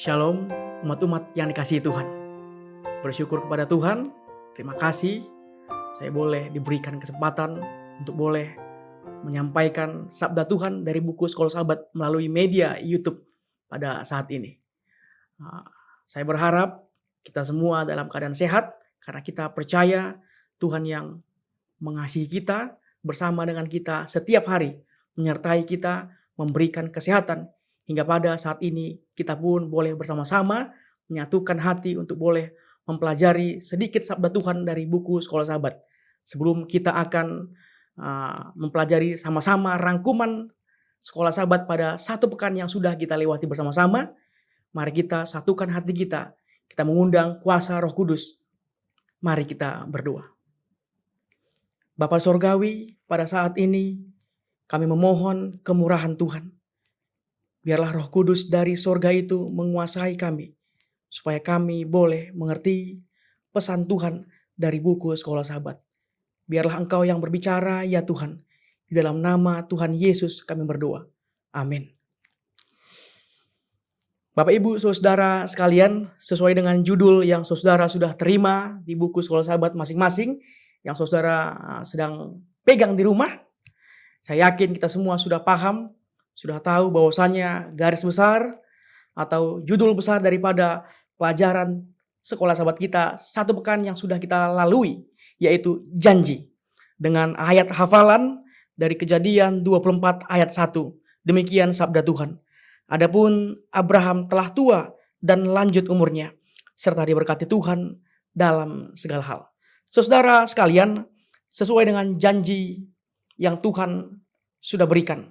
Shalom, umat-umat yang dikasihi Tuhan. Bersyukur kepada Tuhan, terima kasih saya boleh diberikan kesempatan untuk boleh menyampaikan sabda Tuhan dari buku Sekolah Sahabat melalui media YouTube pada saat ini. Saya berharap kita semua dalam keadaan sehat karena kita percaya Tuhan yang mengasihi kita bersama dengan kita setiap hari, menyertai kita, memberikan kesehatan. Hingga pada saat ini kita pun boleh bersama-sama menyatukan hati untuk boleh mempelajari sedikit sabda Tuhan dari buku Sekolah Sahabat. Sebelum kita akan mempelajari sama-sama rangkuman Sekolah Sahabat pada satu pekan yang sudah kita lewati bersama-sama, mari kita satukan hati kita. Kita mengundang kuasa Roh Kudus. Mari kita berdoa. Bapa Sorgawi, pada saat ini kami memohon kemurahan Tuhan. Biarlah Roh Kudus dari sorga itu menguasai kami, supaya kami boleh mengerti pesan Tuhan dari buku Sekolah Sahabat. Biarlah Engkau yang berbicara, ya Tuhan. Di dalam nama Tuhan Yesus kami berdoa. Amin. Bapak Ibu Saudara sekalian, sesuai dengan judul yang saudara sudah terima di buku Sekolah Sahabat masing-masing, yang saudara sedang pegang di rumah, saya yakin kita semua sudah paham, sudah tahu bahwasannya garis besar atau judul besar daripada pelajaran Sekolah Sahabat kita satu pekan yang sudah kita lalui, yaitu janji. Dengan ayat hafalan dari Kejadian 24 ayat 1. Demikian sabda Tuhan. Adapun Abraham telah tua dan lanjut umurnya, serta diberkati Tuhan dalam segala hal. Saudara sekalian, sesuai dengan janji yang Tuhan sudah berikan,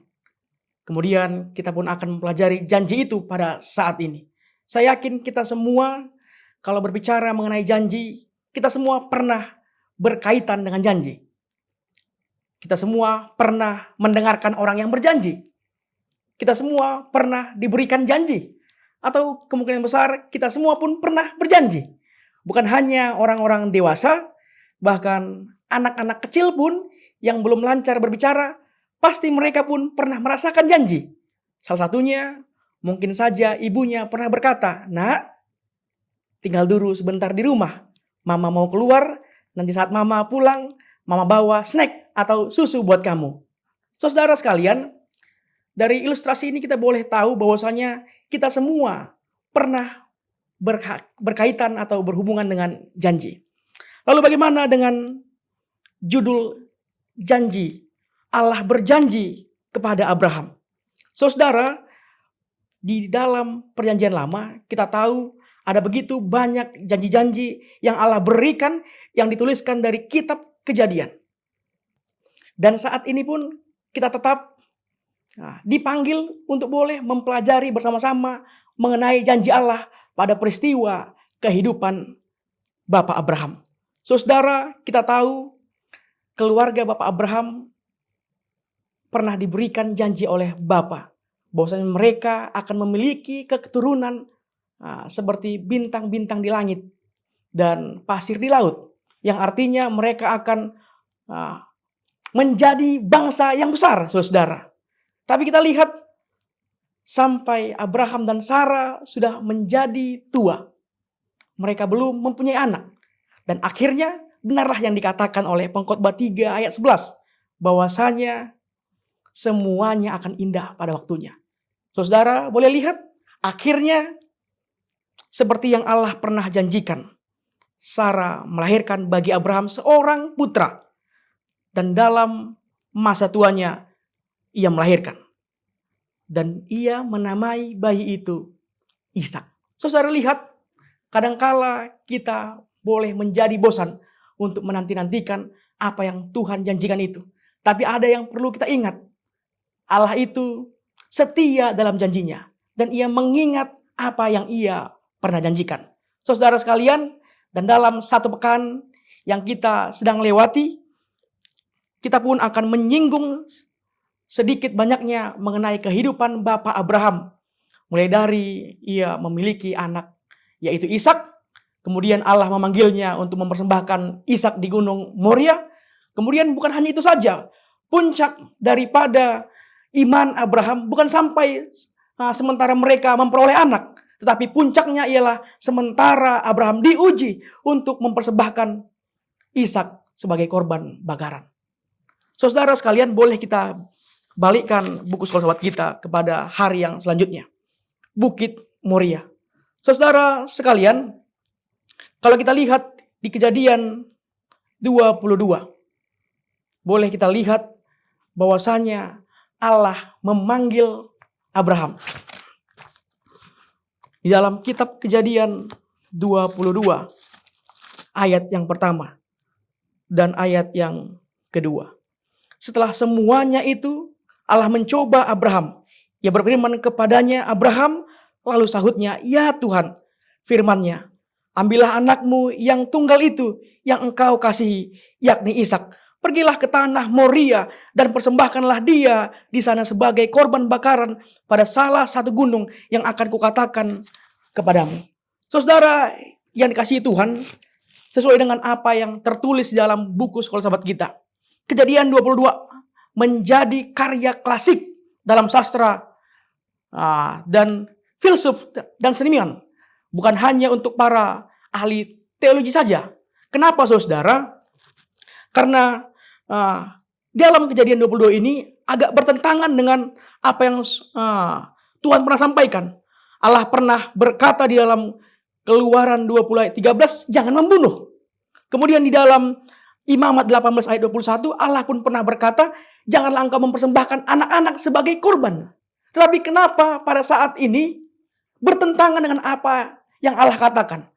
kemudian kita pun akan mempelajari janji itu pada saat ini. Saya yakin kita semua kalau berbicara mengenai janji, kita semua pernah berkaitan dengan janji. Kita semua pernah mendengarkan orang yang berjanji. Kita semua pernah diberikan janji. Atau kemungkinan besar kita semua pun pernah berjanji. Bukan hanya orang-orang dewasa, bahkan anak-anak kecil pun yang belum lancar berbicara, pasti mereka pun pernah merasakan janji. Salah satunya, mungkin saja ibunya pernah berkata, "Nak, tinggal dulu sebentar di rumah. Mama mau keluar, nanti saat mama pulang, mama bawa snack atau susu buat kamu." Saudara sekalian, dari ilustrasi ini kita boleh tahu bahwasanya kita semua pernah berkaitan atau berhubungan dengan janji. Lalu bagaimana dengan judul janji? Allah berjanji kepada Abraham. Saudara, di dalam perjanjian lama kita tahu ada begitu banyak janji-janji yang Allah berikan yang dituliskan dari kitab Kejadian. Dan saat ini pun kita tetap dipanggil untuk boleh mempelajari bersama-sama mengenai janji Allah pada peristiwa kehidupan Bapak Abraham. Saudara, kita tahu keluarga Bapak Abraham pernah diberikan janji oleh Bapa bahwasanya mereka akan memiliki keturunan seperti bintang-bintang di langit dan pasir di laut, yang artinya mereka akan menjadi bangsa yang besar, saudara. Tapi kita lihat sampai Abraham dan Sarah sudah menjadi tua, mereka belum mempunyai anak, dan akhirnya benarlah yang dikatakan oleh Pengkhotbah 3 ayat 11 bahwasanya semuanya akan indah pada waktunya. Saudara boleh lihat, akhirnya seperti yang Allah pernah janjikan, Sarah melahirkan bagi Abraham seorang putra. Dan dalam masa tuanya ia melahirkan. Dan ia menamai bayi itu Ishak. Saudara lihat, kadangkala kita boleh menjadi bosan untuk menanti-nantikan apa yang Tuhan janjikan itu. Tapi ada yang perlu kita ingat. Allah itu setia dalam janjinya. Dan ia mengingat apa yang ia pernah janjikan. Saudara sekalian, dan dalam satu pekan yang kita sedang lewati, kita pun akan menyinggung sedikit banyaknya mengenai kehidupan Bapak Abraham. Mulai dari ia memiliki anak, yaitu Ishak. Kemudian Allah memanggilnya untuk mempersembahkan Ishak di Gunung Moria. Kemudian bukan hanya itu saja. Puncak daripada iman Abraham bukan sampai sementara mereka memperoleh anak, Tetapi puncaknya ialah sementara Abraham diuji untuk mempersembahkan Ishak sebagai korban bakaran. Saudara sekalian, boleh kita balikkan buku sekolah sahabat kita kepada hari yang selanjutnya. Bukit Moria. Saudara sekalian, kalau kita lihat di Kejadian 22, boleh kita lihat bahwasanya Allah memanggil Abraham. Di dalam kitab Kejadian 22, ayat yang pertama dan ayat yang kedua. Setelah semuanya itu, Allah mencoba Abraham. Ia berfirman kepadanya, Abraham, lalu sahutnya, ya Tuhan, firman-Nya, ambillah anakmu yang tunggal itu, yang engkau kasihi, yakni Ishak. Pergilah ke tanah Moria dan persembahkanlah dia di sana sebagai korban bakaran pada salah satu gunung yang akan kukatakan kepadamu. Saudara yang dikasihi Tuhan, sesuai dengan apa yang tertulis di dalam buku sekolah sahabat kita, Kejadian 22 menjadi karya klasik dalam sastra dan filsuf dan seniman. Bukan hanya untuk para ahli teologi saja. Kenapa saudara? Karena dalam Kejadian 22 ini agak bertentangan dengan apa yang Tuhan pernah sampaikan. Allah pernah berkata di dalam Keluaran 20 ayat 13, jangan membunuh. Kemudian di dalam Imamat 18 ayat 21, Allah pun pernah berkata, janganlah engkau mempersembahkan anak-anak sebagai korban. Tetapi kenapa pada saat ini bertentangan dengan apa yang Allah katakan?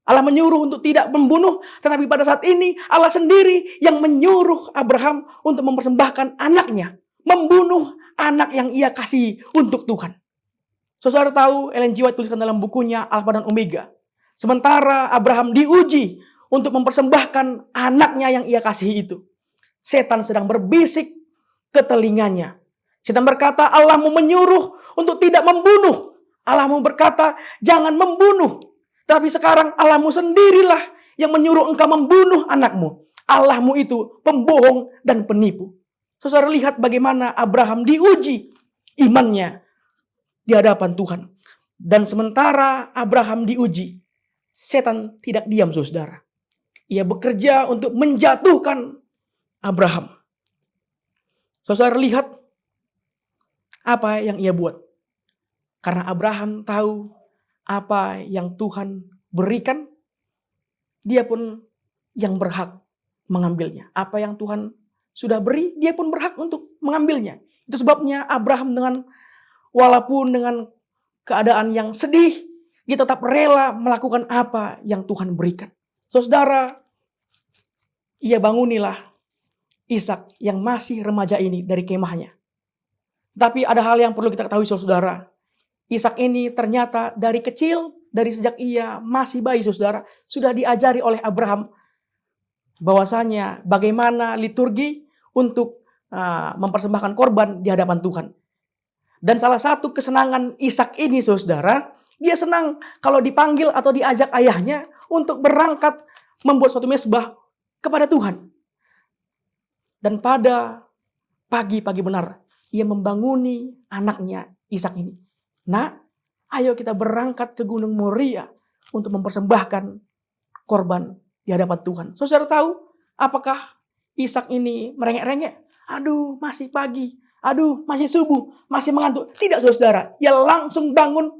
Allah menyuruh untuk tidak membunuh, tetapi pada saat ini Allah sendiri yang menyuruh Abraham untuk mempersembahkan anaknya, membunuh anak yang ia kasih untuk Tuhan. Saudara tahu, Ellen G. White tuliskan dalam bukunya Alpha dan Omega, sementara Abraham diuji untuk mempersembahkan anaknya yang ia kasihi itu, setan sedang berbisik ke telinganya. Setan berkata, Allah mau menyuruh untuk tidak membunuh. Allah mau berkata, jangan membunuh. Tapi sekarang Allahmu sendirilah yang menyuruh engkau membunuh anakmu. Allahmu itu pembohong dan penipu. Saudara lihat bagaimana Abraham diuji imannya di hadapan Tuhan. Dan sementara Abraham diuji, setan tidak diam saudara. Ia bekerja untuk menjatuhkan Abraham. Saudara lihat apa yang ia buat. Karena Abraham tahu apa yang Tuhan berikan, dia pun yang berhak mengambilnya. Apa yang Tuhan sudah beri, dia pun berhak untuk mengambilnya. Itu sebabnya Abraham walaupun dengan keadaan yang sedih, dia tetap rela melakukan apa yang Tuhan berikan. Saudara, ia bangunilah Ishak yang masih remaja ini dari kemahnya. Tapi ada hal yang perlu kita ketahui saudara. Ishak ini ternyata dari kecil, dari sejak ia masih bayi saudara, sudah diajari oleh Abraham bahwasanya bagaimana liturgi untuk mempersembahkan korban di hadapan Tuhan. Dan salah satu kesenangan Ishak ini saudara, dia senang kalau dipanggil atau diajak ayahnya untuk berangkat membuat suatu mezbah kepada Tuhan. Dan pada pagi-pagi benar, ia membanguni anaknya Ishak ini. Nah, ayo kita berangkat ke Gunung Moria untuk mempersembahkan korban di hadapan Tuhan. Saudara tahu apakah Ishak ini merengek-rengek? Aduh, masih pagi. Aduh, masih subuh. Masih mengantuk. Tidak saudara. Ia langsung bangun.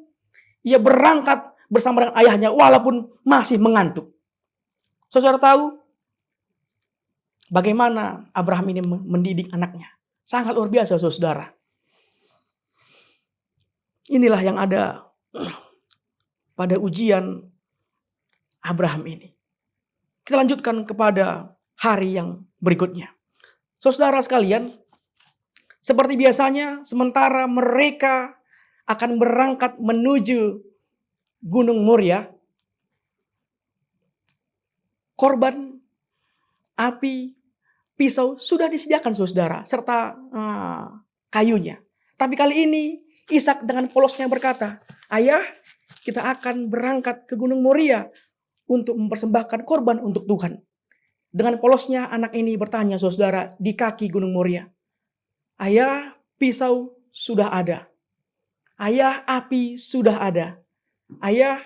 Ia berangkat bersama dengan ayahnya walaupun masih mengantuk. Saudara tahu bagaimana Abraham ini mendidik anaknya. Sangat luar biasa saudara. Inilah yang ada pada ujian Abraham ini. Kita lanjutkan kepada hari yang berikutnya. Saudara sekalian, seperti biasanya sementara mereka akan berangkat menuju Gunung Moria, korban, api, pisau sudah disediakan saudara, serta kayunya. Tapi kali ini Ishak dengan polosnya berkata, ayah, kita akan berangkat ke Gunung Moria untuk mempersembahkan korban untuk Tuhan. Dengan polosnya anak ini bertanya saudara di kaki Gunung Moria, ayah, pisau sudah ada. Ayah, api sudah ada. Ayah,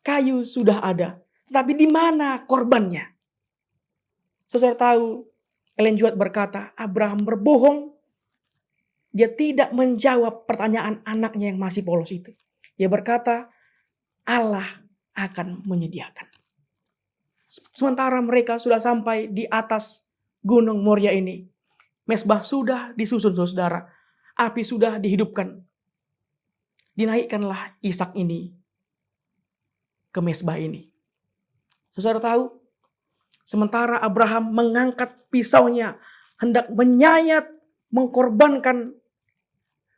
kayu sudah ada, tapi di mana korbannya? Saudara tahu, Ellen G. White berkata, Abraham berbohong. Dia tidak menjawab pertanyaan anaknya yang masih polos itu. Dia berkata, Allah akan menyediakan. Sementara mereka sudah sampai di atas Gunung Moria ini. Mesbah sudah disusun, saudara. Api sudah dihidupkan. Dinaikkanlah Ishak ini ke mesbah ini. Saudara tahu, sementara Abraham mengangkat pisaunya, hendak menyayat, mengkorbankan.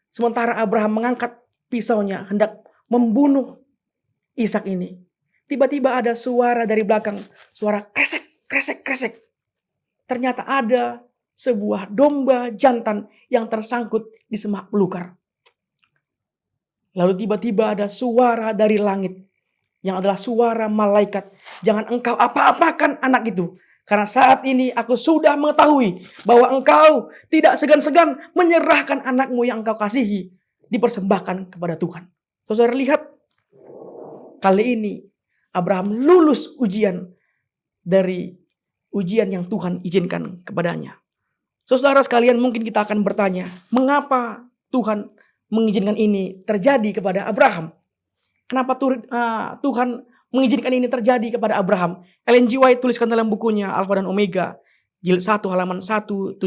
Sementara Abraham mengangkat pisaunya, hendak membunuh Ishak ini. Tiba-tiba ada suara dari belakang, suara kresek, kresek, kresek. Ternyata ada sebuah domba jantan yang tersangkut di semak belukar. Lalu tiba-tiba ada suara dari langit, yang adalah suara malaikat. Jangan engkau apa-apakan anak itu. Karena saat ini aku sudah mengetahui bahwa engkau tidak segan-segan menyerahkan anakmu yang engkau kasihi. Dipersembahkan kepada Tuhan. Saudara lihat, kali ini Abraham lulus ujian dari ujian yang Tuhan izinkan kepadanya. Saudara sekalian, mungkin kita akan bertanya, mengapa Tuhan mengizinkan ini terjadi kepada Abraham? Kenapa Tuhan mengizinkan ini terjadi kepada Abraham? Ellen G. White tuliskan dalam bukunya Alfa dan Omega, jilid 1 halaman 173.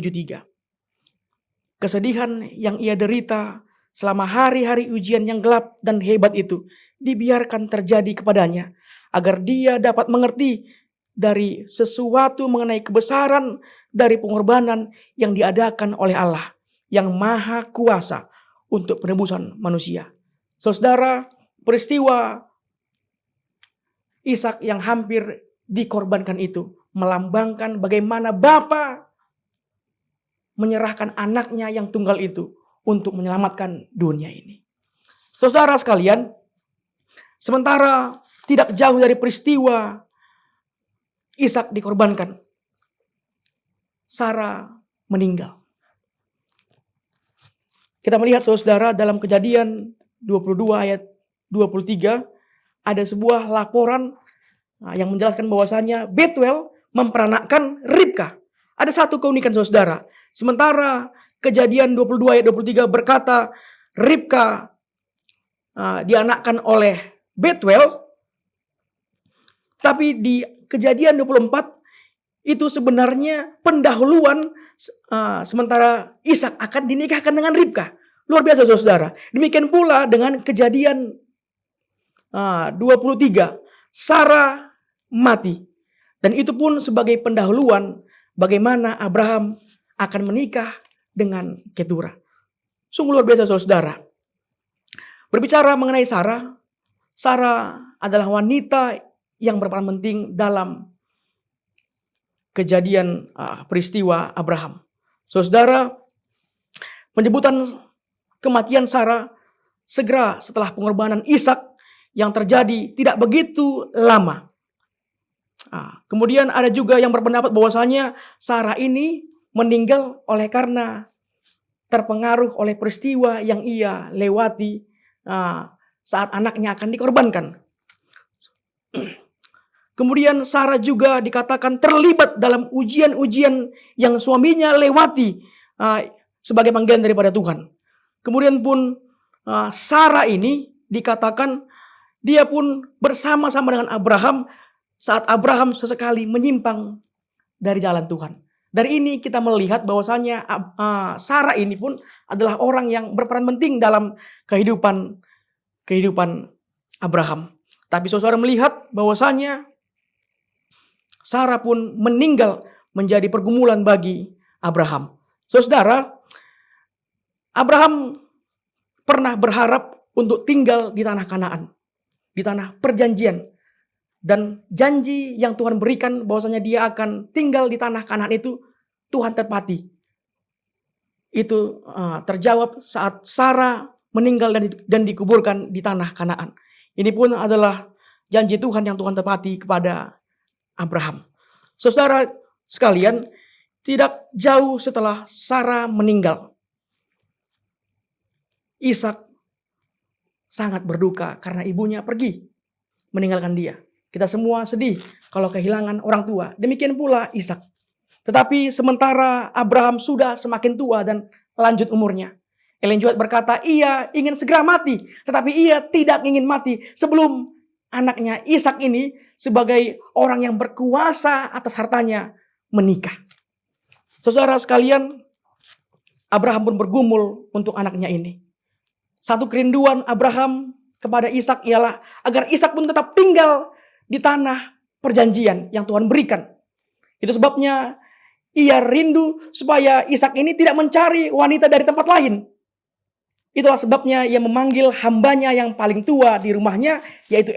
Kesedihan yang ia derita selama hari-hari ujian yang gelap dan hebat itu dibiarkan terjadi kepadanya, agar dia dapat mengerti dari sesuatu mengenai kebesaran dari pengorbanan yang diadakan oleh Allah yang maha kuasa untuk penebusan manusia. Saudara, peristiwa Ishak yang hampir dikorbankan itu melambangkan bagaimana Bapa menyerahkan anaknya yang tunggal itu untuk menyelamatkan dunia ini. Saudara sekalian, sementara tidak jauh dari peristiwa Ishak dikorbankan, Sarah meninggal. Kita melihat saudara dalam Kejadian 22 ayat 23 ada sebuah laporan yang menjelaskan bahwasanya Betuel memperanakkan Ribka. Ada satu keunikan saudara. Sementara Kejadian 22 ayat 23 berkata Ribka dianakkan oleh Betuel, tapi di Kejadian 24 itu sebenarnya pendahuluan sementara Ishak akan dinikahkan dengan Ribka. Luar biasa saudara. Demikian pula dengan Kejadian 23, Sarah mati. Dan itu pun sebagai pendahuluan bagaimana Abraham akan menikah dengan Ketura. Sungguh luar biasa saudara. Berbicara mengenai Sarah, Sarah adalah wanita yang berperan penting dalam kejadian peristiwa Abraham. Saudara, penyebutan kematian Sarah segera setelah pengorbanan Ishak yang terjadi tidak begitu lama. Kemudian ada juga yang berpendapat bahwasanya Sarah ini meninggal oleh karena terpengaruh oleh peristiwa yang ia lewati saat anaknya akan dikorbankan. Kemudian Sarah juga dikatakan terlibat dalam ujian-ujian yang suaminya lewati sebagai panggilan daripada Tuhan. Kemudian pun Sarah ini dikatakan dia pun bersama-sama dengan Abraham saat Abraham sesekali menyimpang dari jalan Tuhan. Dari ini kita melihat bahwasanya Sarah ini pun adalah orang yang berperan penting dalam kehidupan Abraham. Tapi saudara melihat bahwasanya Sarah pun meninggal menjadi pergumulan bagi Abraham. Saudara, Abraham pernah berharap untuk tinggal di tanah Kanaan, di tanah perjanjian. Dan janji yang Tuhan berikan bahwasanya dia akan tinggal di tanah Kanaan itu Tuhan tepati. Itu terjawab saat Sarah meninggal dan dikuburkan di tanah Kanaan. Ini pun adalah janji Tuhan yang Tuhan tepati kepada Abraham. Saudara sekalian, tidak jauh setelah Sarah meninggal, Ishak sangat berduka karena ibunya pergi meninggalkan dia. Kita semua sedih kalau kehilangan orang tua. Demikian pula Ishak. Tetapi sementara Abraham sudah semakin tua dan lanjut umurnya, Ellen G. White berkata, ia ingin segera mati, tetapi ia tidak ingin mati sebelum anaknya Ishak ini sebagai orang yang berkuasa atas hartanya menikah. Saudara sekalian, Abraham pun bergumul untuk anaknya ini. Satu kerinduan Abraham kepada Ishak ialah agar Ishak pun tetap tinggal di tanah perjanjian yang Tuhan berikan. Itu sebabnya ia rindu supaya Ishak ini tidak mencari wanita dari tempat lain. Itulah sebabnya ia memanggil hambanya yang paling tua di rumahnya, yaitu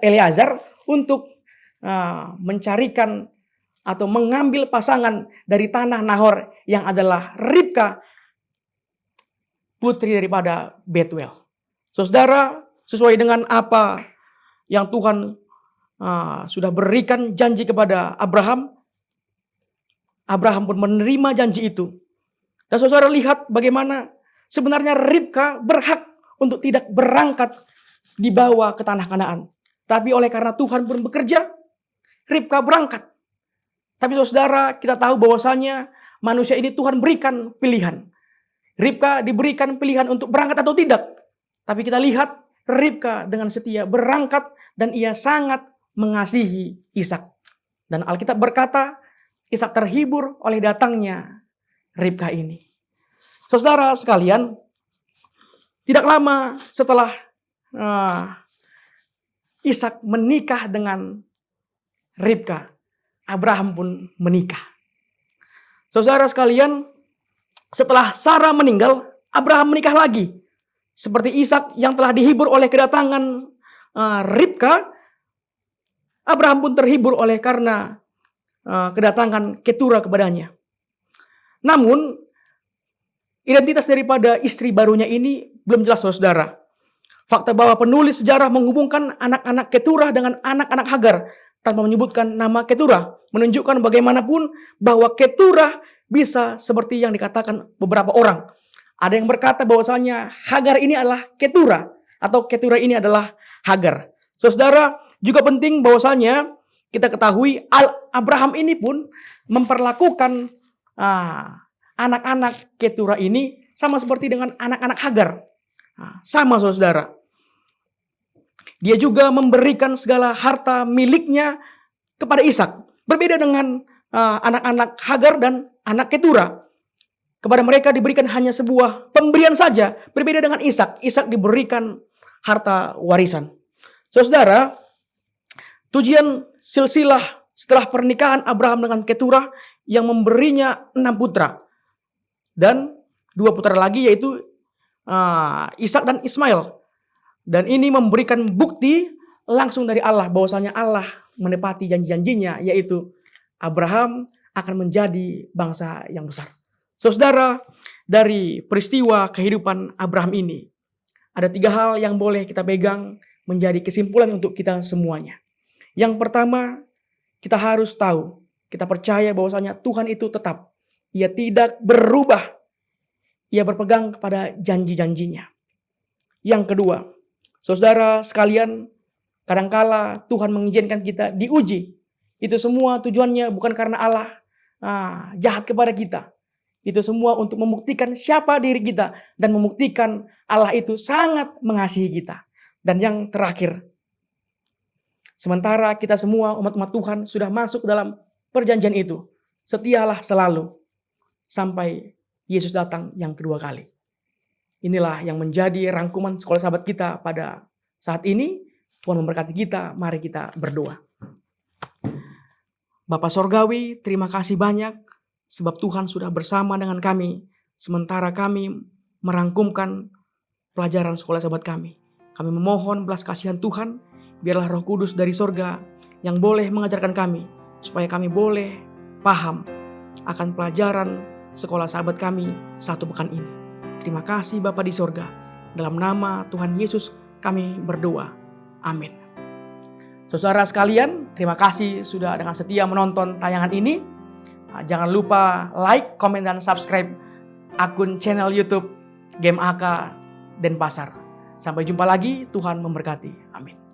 Eleazar, untuk mencarikan atau mengambil pasangan dari tanah Nahor yang adalah Ribka, putri daripada Betuel. Saudara, sesuai dengan apa yang Tuhan sudah berikan janji kepada Abraham, Abraham pun menerima janji itu. Dan saudara lihat bagaimana sebenarnya Ribka berhak untuk tidak berangkat dibawa ke tanah Kanaan. Tapi oleh karena Tuhan pun bekerja, Ribka berangkat. Tapi saudara, kita tahu bahwasanya manusia ini Tuhan berikan pilihan. Ribka diberikan pilihan untuk berangkat atau tidak. Tapi kita lihat Ribka dengan setia berangkat dan ia sangat mengasihi Ishak. Dan Alkitab berkata, Ishak terhibur oleh datangnya Ribka ini. Saudara sekalian, tidak lama setelah Ishak menikah dengan Ribka, Abraham pun menikah. Saudara sekalian, setelah Sarah meninggal, Abraham menikah lagi. Seperti Ishak yang telah dihibur oleh kedatangan Ribka, Abraham pun terhibur oleh karena kedatangan Ketura kepadanya. Namun, identitas daripada istri barunya ini belum jelas, saudara. Fakta bahwa penulis sejarah menghubungkan anak-anak Ketura dengan anak-anak Hagar tanpa menyebutkan nama Ketura, menunjukkan bagaimanapun bahwa Ketura bisa seperti yang dikatakan beberapa orang. Ada yang berkata bahwasanya Hagar ini adalah Ketura atau Ketura ini adalah Hagar. Saudara, juga penting bahwasanya kita ketahui Abraham ini pun memperlakukan anak-anak Ketura ini sama seperti dengan anak-anak Hagar. Sama, saudara. Dia juga memberikan segala harta miliknya kepada Ishak. Berbeda dengan anak-anak Hagar dan anak Ketura. Kepada mereka diberikan hanya sebuah pemberian saja. Berbeda dengan Ishak. Ishak diberikan harta warisan. Saudara, tujuan silsilah setelah pernikahan Abraham dengan Ketura yang memberinya 6 putra. Dan 2 putra lagi yaitu Ishak dan Ismail. Dan ini memberikan bukti langsung dari Allah bahwasanya Allah menepati janji-janjinya, yaitu Abraham akan menjadi bangsa yang besar. Saudara, dari peristiwa kehidupan Abraham ini ada 3 hal yang boleh kita pegang menjadi kesimpulan untuk kita semuanya. Yang pertama, kita harus tahu, kita percaya bahwasanya Tuhan itu tetap. Ia tidak berubah. Ia berpegang kepada janji-janjinya. Yang kedua, saudara sekalian, kadangkala Tuhan mengizinkan kita diuji. Itu semua tujuannya bukan karena Allah jahat kepada kita. Itu semua untuk membuktikan siapa diri kita dan membuktikan Allah itu sangat mengasihi kita. Dan yang terakhir, sementara kita semua umat-umat Tuhan sudah masuk dalam perjanjian itu, setialah selalu sampai Yesus datang yang kedua kali. Inilah yang menjadi rangkuman sekolah sahabat kita pada saat ini. Tuhan memberkati kita, mari kita berdoa. Bapa Sorgawi, terima kasih banyak sebab Tuhan sudah bersama dengan kami sementara kami merangkumkan pelajaran sekolah sahabat kami. Kami memohon belas kasihan Tuhan, biarlah Roh Kudus dari sorga yang boleh mengajarkan kami, supaya kami boleh paham akan pelajaran sekolah sahabat kami 1 pekan ini. Terima kasih Bapa di sorga. Dalam nama Tuhan Yesus kami berdoa. Amin. Saudara sekalian, terima kasih sudah dengan setia menonton tayangan ini. Jangan lupa like, komen, dan subscribe akun channel YouTube Game AK Denpasar. Sampai jumpa lagi, Tuhan memberkati. Amin.